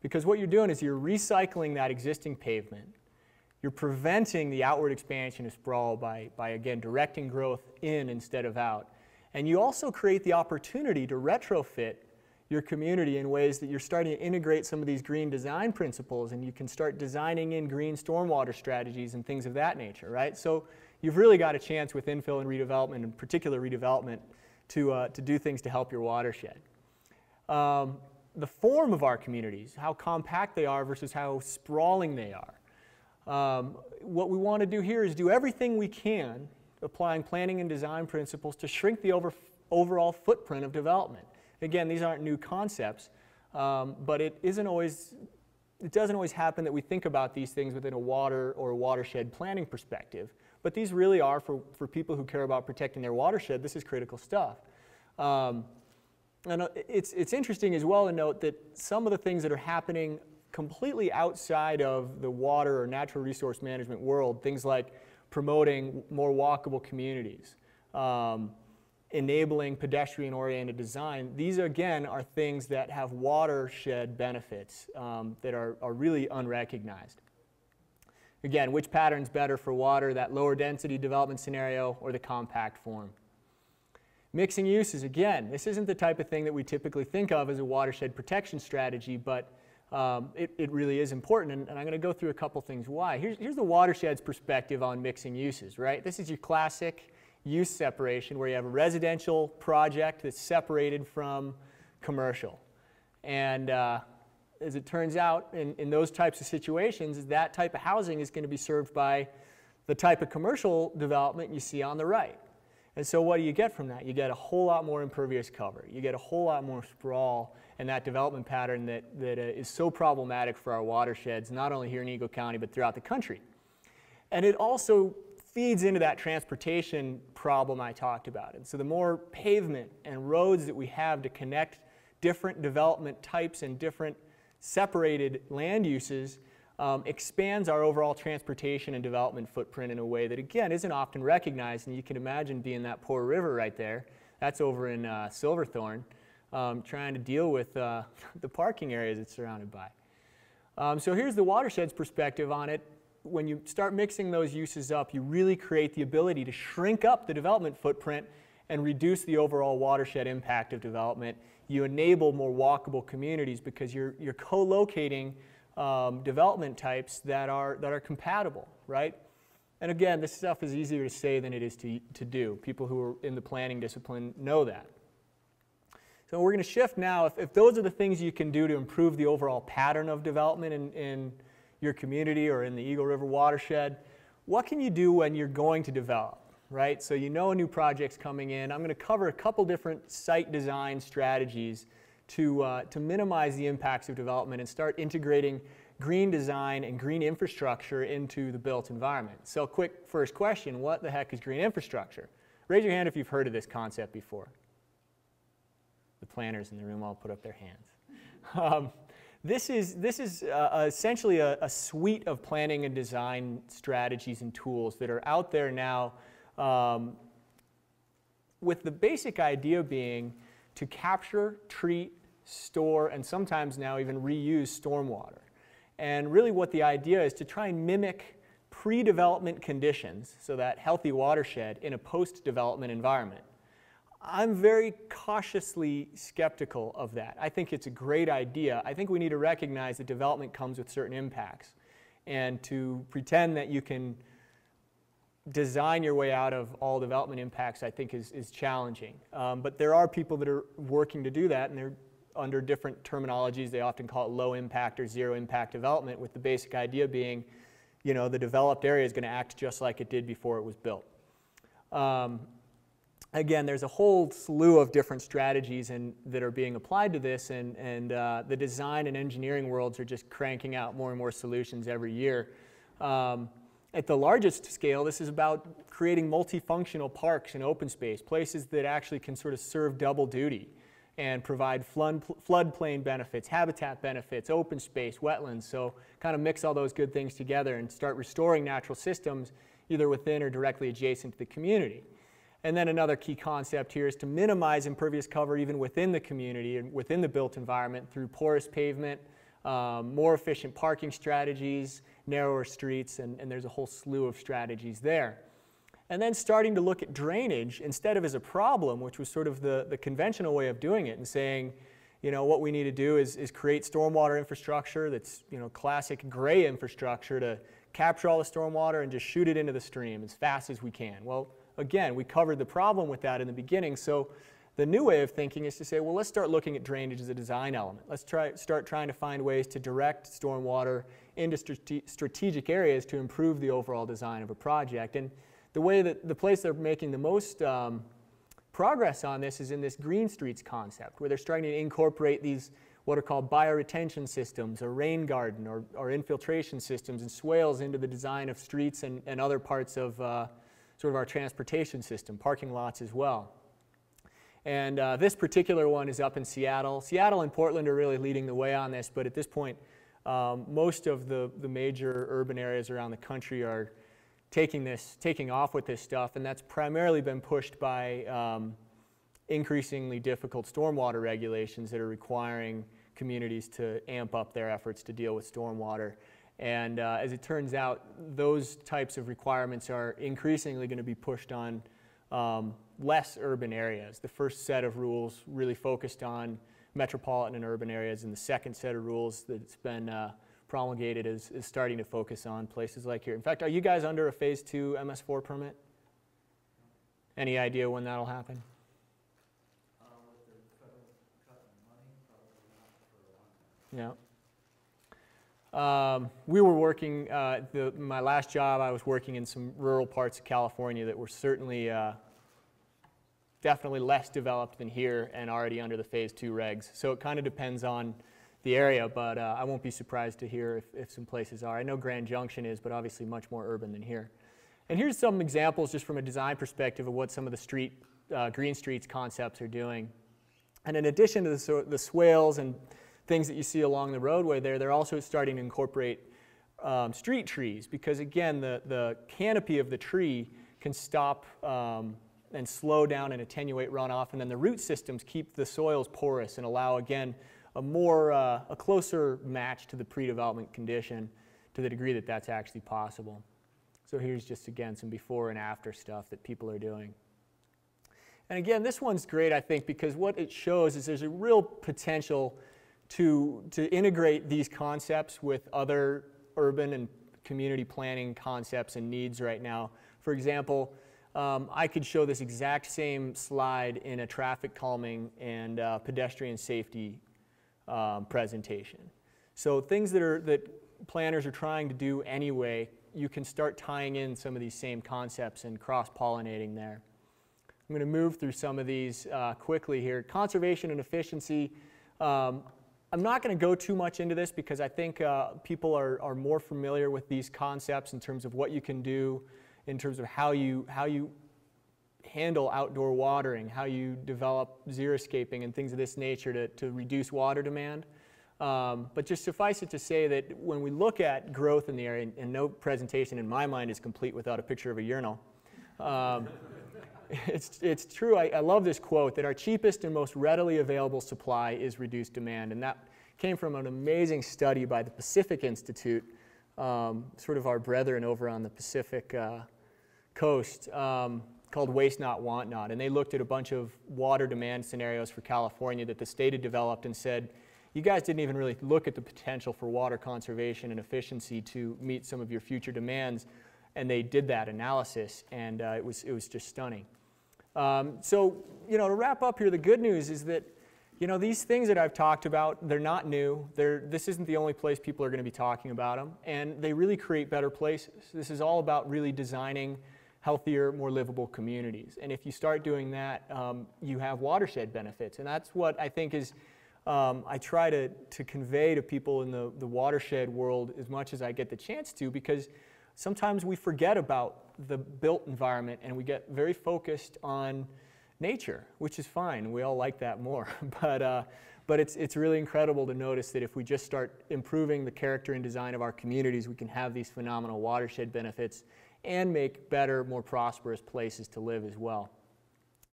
Because what you're doing is you're recycling that existing pavement. You're preventing the outward expansion of sprawl by again, directing growth in instead of out. And you also create the opportunity to retrofit your community in ways that you're starting to integrate some of these green design principles, and you can start designing in green stormwater strategies and things of that nature, right? So you've really got a chance with infill and redevelopment, in particular redevelopment, to do things to help your watershed. The form of our communities, how compact they are versus how sprawling they are. What we want to do here is do everything we can, applying planning and design principles, to shrink the overall footprint of development. Again, these aren't new concepts, but it doesn't always happen that we think about these things within a water or a watershed planning perspective. But these really are, for people who care about protecting their watershed, this is critical stuff. And it's interesting as well to note that some of the things that are happening completely outside of the water or natural resource management world, things like promoting more walkable communities, enabling pedestrian-oriented design, these again are things that have watershed benefits that are really unrecognized. Again, which pattern's better for water, that lower density development scenario or the compact form? Mixing uses, again, this isn't the type of thing that we typically think of as a watershed protection strategy, but it really is important, and I'm going to go through a couple things why. Here's the watershed's perspective on mixing uses, right? This is your classic use separation where you have a residential project that's separated from commercial. And as it turns out, in those types of situations, that type of housing is going to be served by the type of commercial development you see on the right. And so what do you get from that? You get a whole lot more impervious cover. You get a whole lot more sprawl and that development pattern that is so problematic for our watersheds, not only here in Eagle County, but throughout the country. And it also feeds into that transportation problem I talked about. And so the more pavement and roads that we have to connect different development types and different separated land uses expands our overall transportation and development footprint in a way that, again, isn't often recognized. And you can imagine being that poor river right there. That's over in Silverthorne, trying to deal with the parking areas it's surrounded by. So here's the watershed's perspective on it. When you start mixing those uses up, you really create the ability to shrink up the development footprint and reduce the overall watershed impact of development. You enable more walkable communities because you're co-locating development types that are compatible, right? And again, this stuff is easier to say than it is to do. People who are in the planning discipline know that. So we're going to shift now. If those are the things you can do to improve the overall pattern of development in your community or in the Eagle River watershed, what can you do when you're going to develop, right? So you know a new project's coming in. I'm going to cover a couple different site design strategies to minimize the impacts of development and start integrating green design and green infrastructure into the built environment. So quick first question, what the heck is green infrastructure? Raise your hand if you've heard of this concept before. The planners in the room all put up their hands. This is essentially a suite of planning and design strategies and tools that are out there now with the basic idea being to capture, treat, store, and sometimes now even reuse stormwater. And really what the idea is to try and mimic pre-development conditions, so that healthy watershed in a post-development environment. I'm very cautiously skeptical of that. I think it's a great idea. I think we need to recognize that development comes with certain impacts. And to pretend that you can design your way out of all development impacts, I think is challenging. But there are people that are working to do that, and they're under different terminologies. They often call it low impact or zero impact development, with the basic idea being, you know, the developed area is going to act just like it did before it was built. Again, there's a whole slew of different strategies that are being applied to this, and the design and engineering worlds are just cranking out more and more solutions every year. At the largest scale, this is about creating multifunctional parks and open space, places that actually can sort of serve double duty and provide floodplain benefits, habitat benefits, open space, wetlands. So kind of mix all those good things together and start restoring natural systems either within or directly adjacent to the community. And then another key concept here is to minimize impervious cover even within the community and within the built environment through porous pavement, more efficient parking strategies, narrower streets, and there's a whole slew of strategies there. And then starting to look at drainage instead of as a problem, which was sort of the conventional way of doing it, and saying, you know, what we need to do is create stormwater infrastructure that's, you know, classic gray infrastructure to capture all the stormwater and just shoot it into the stream as fast as we can. Well, again, we covered the problem with that in the beginning, so the new way of thinking is to say, well, let's start looking at drainage as a design element. Let's start trying to find ways to direct stormwater into strategic areas to improve the overall design of a project. And the way that the place they're making the most progress on this is in this green streets concept, where they're starting to incorporate these what are called bioretention systems or rain garden or infiltration systems and swales into the design of streets and other parts of sort of our transportation system, parking lots as well. And this particular one is up in Seattle. Seattle and Portland are really leading the way on this, but at this point, most of the major urban areas around the country are taking off with this stuff, and that's primarily been pushed by increasingly difficult stormwater regulations that are requiring communities to amp up their efforts to deal with stormwater. And as it turns out, those types of requirements are increasingly going to be pushed on less urban areas. The first set of rules really focused on metropolitan and urban areas, and the second set of rules that's been promulgated is starting to focus on places like here. In fact, are you guys under a Phase 2 MS4 permit? Any idea when that'll happen? With the federal cut in money, probably not for a long time. We were working, my last job, I was working in some rural parts of California that were certainly definitely less developed than here and already under the Phase 2 regs. So it kind of depends on the area, but I won't be surprised to hear if some places are. I know Grand Junction is, but obviously much more urban than here. And here's some examples just from a design perspective of what some of the green streets concepts are doing. And in addition to the swales and things that you see along the roadway there, they're also starting to incorporate street trees, because again, the canopy of the tree can stop and slow down and attenuate runoff, and then the root systems keep the soils porous and allow, again, a closer match to the pre-development condition to the degree that that's actually possible. So here's just, again, some before and after stuff that people are doing. And again, this one's great, I think, because what it shows is there's a real potential to integrate these concepts with other urban and community planning concepts and needs right now. For example, I could show this exact same slide in a traffic calming and pedestrian safety presentation. So things that planners are trying to do anyway, you can start tying in some of these same concepts and cross-pollinating there. I'm going to move through some of these quickly here. Conservation and efficiency. I'm not going to go too much into this because I think people are more familiar with these concepts in terms of what you can do, in terms of how you handle outdoor watering, how you develop xeriscaping and things of this nature to reduce water demand. But just suffice it to say that when we look at growth in the area, and no presentation in my mind is complete without a picture of a urinal, it's true. I love this quote that our cheapest and most readily available supply is reduced demand, and that came from an amazing study by the Pacific Institute, sort of our brethren over on the Pacific coast, called Waste Not, Want Not, and they looked at a bunch of water demand scenarios for California that the state had developed and said, you guys didn't even really look at the potential for water conservation and efficiency to meet some of your future demands, and they did that analysis, and it was just stunning. So, you know, to wrap up here, the good news is that, you know, these things that I've talked about, they're not new. This isn't the only place people are going to be talking about them, and they really create better places. This is all about really designing healthier, more livable communities. And if you start doing that, you have watershed benefits. And that's what I think is, I try to convey to people in the watershed world as much as I get the chance to, because sometimes we forget about the built environment and we get very focused on nature, which is fine. We all like that more. But it's really incredible to notice that if we just start improving the character and design of our communities, we can have these phenomenal watershed benefits and make better, more prosperous places to live as well.